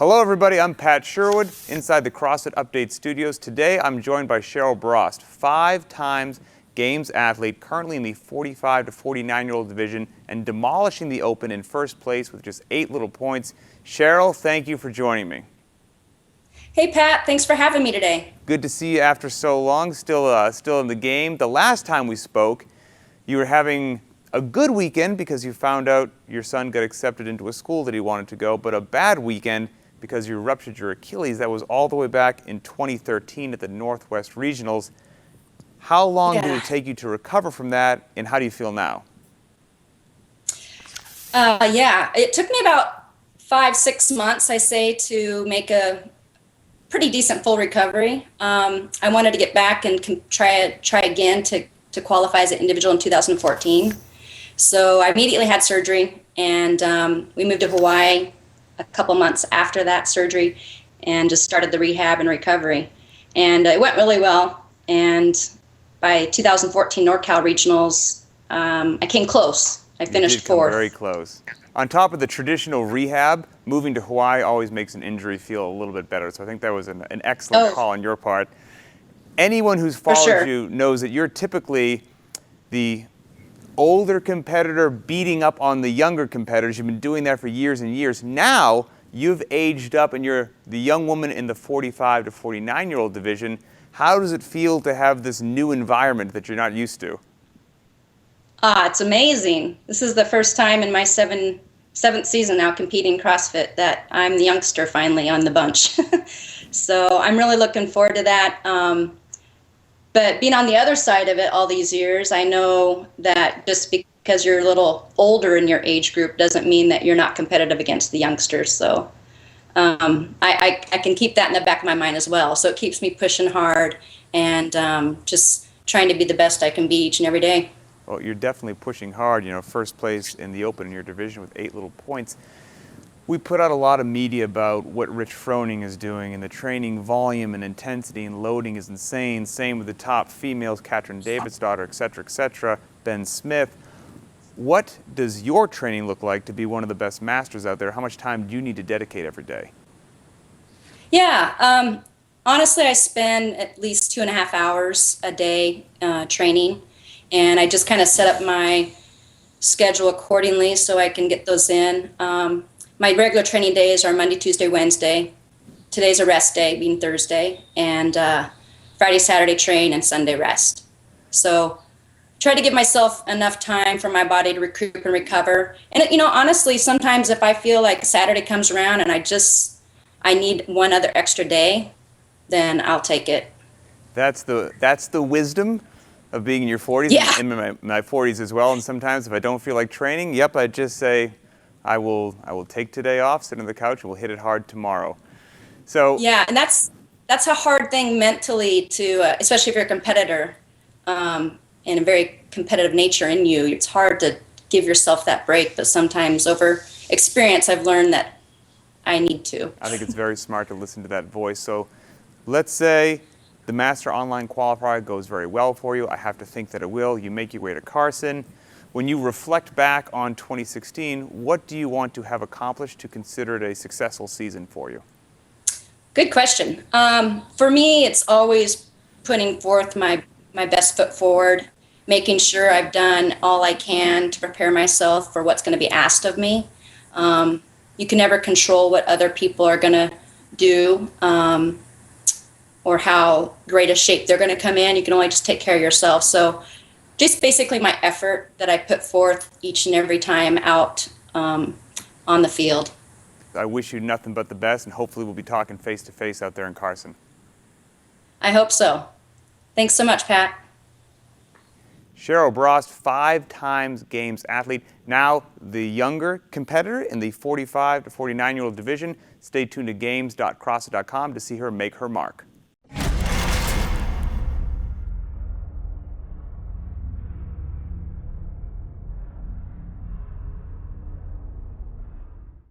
Hello everybody, I'm Pat Sherwood inside the CrossFit Update Studios. Today I'm joined by Cheryl Brost, 5 times Games athlete, currently in the 45 to 49-year-old division and demolishing the Open in first place with just 8 little points. Cheryl, thank you for joining me. Hey Pat, thanks for having me today. Good to see you after so long, still in the game. The last time we spoke, you were having a good weekend because you found out your son got accepted into a school that he wanted to go, but a bad weekend because you ruptured your Achilles. That was all the way back in 2013 at the Northwest Regionals. How long did it take you to recover from that, and how do you feel now? It took me about 5-6 months, I say, to make a pretty decent full recovery. I wanted to get back and try again to qualify as an individual in 2014. So I immediately had surgery, and we moved to Hawaii a couple months after that surgery and just started the rehab and recovery. And it went really well. And by 2014 NorCal Regionals, I came close. I finished 4th. Very close. On top of the traditional rehab, moving to Hawaii always makes an injury feel a little bit better. So I think that was an excellent call on your part. Anyone who's followed you knows that you're typically the older competitor beating up on the younger competitors. You've been doing that for years and years. Now you've aged up and you're the young woman in the 45 to 49-year-old division. How does it feel to have this new environment that you're not used to? It's amazing. This is the first time in my seventh season now competing CrossFit that I'm the youngster finally on the bunch. So I'm really looking forward to that. But being on the other side of it all these years, I know that just because you're a little older in your age group doesn't mean that you're not competitive against the youngsters. So I can keep that in the back of my mind as well. So it keeps me pushing hard and just trying to be the best I can be each and every day. Well, you're definitely pushing hard. You know, first place in the Open in your division with 8 little points. We put out a lot of media about what Rich Froning is doing, and the training volume and intensity and loading is insane. Same with the top females, Katrin Davidsdottir, et cetera, Ben Smith. What does your training look like to be one of the best masters out there? How much time do you need to dedicate every day? Yeah, honestly, I spend at least 2.5 hours a day training, and I just kind of set up my schedule accordingly so I can get those in. My regular training days are Monday, Tuesday, Wednesday. Today's a rest day, being Thursday, and Friday, Saturday train, and Sunday rest. So try to give myself enough time for my body to recoup and recover. And you know, honestly, sometimes if I feel like Saturday comes around and I need one other extra day, then I'll take it. That's the wisdom of being in your 40s. Yeah. In my 40s as well. And sometimes if I don't feel like training, I just say, I will take today off, sit on the couch, and we'll hit it hard tomorrow. So yeah, and that's a hard thing mentally to, especially if you're a competitor and a very competitive nature in you. It's hard to give yourself that break, but sometimes over experience, I've learned that I need to. I think it's very smart to listen to that voice. So let's say the Master Online Qualifier goes very well for you. I have to think that it will. You make your way to Carson. When you reflect back on 2016, what do you want to have accomplished to consider it a successful season for you? Good question. For me, it's always putting forth my best foot forward, making sure I've done all I can to prepare myself for what's going to be asked of me. You can never control what other people are going to do or how great a shape they're going to come in. You can only just take care of yourself. So just basically my effort that I put forth each and every time out on the field. I wish you nothing but the best, and hopefully we'll be talking face-to-face out there in Carson. I hope so. Thanks so much, Pat. Cheryl Brost, 5 times Games athlete, now the younger competitor in the 45 to 49-year-old division. Stay tuned to games.crossfit.com to see her make her mark.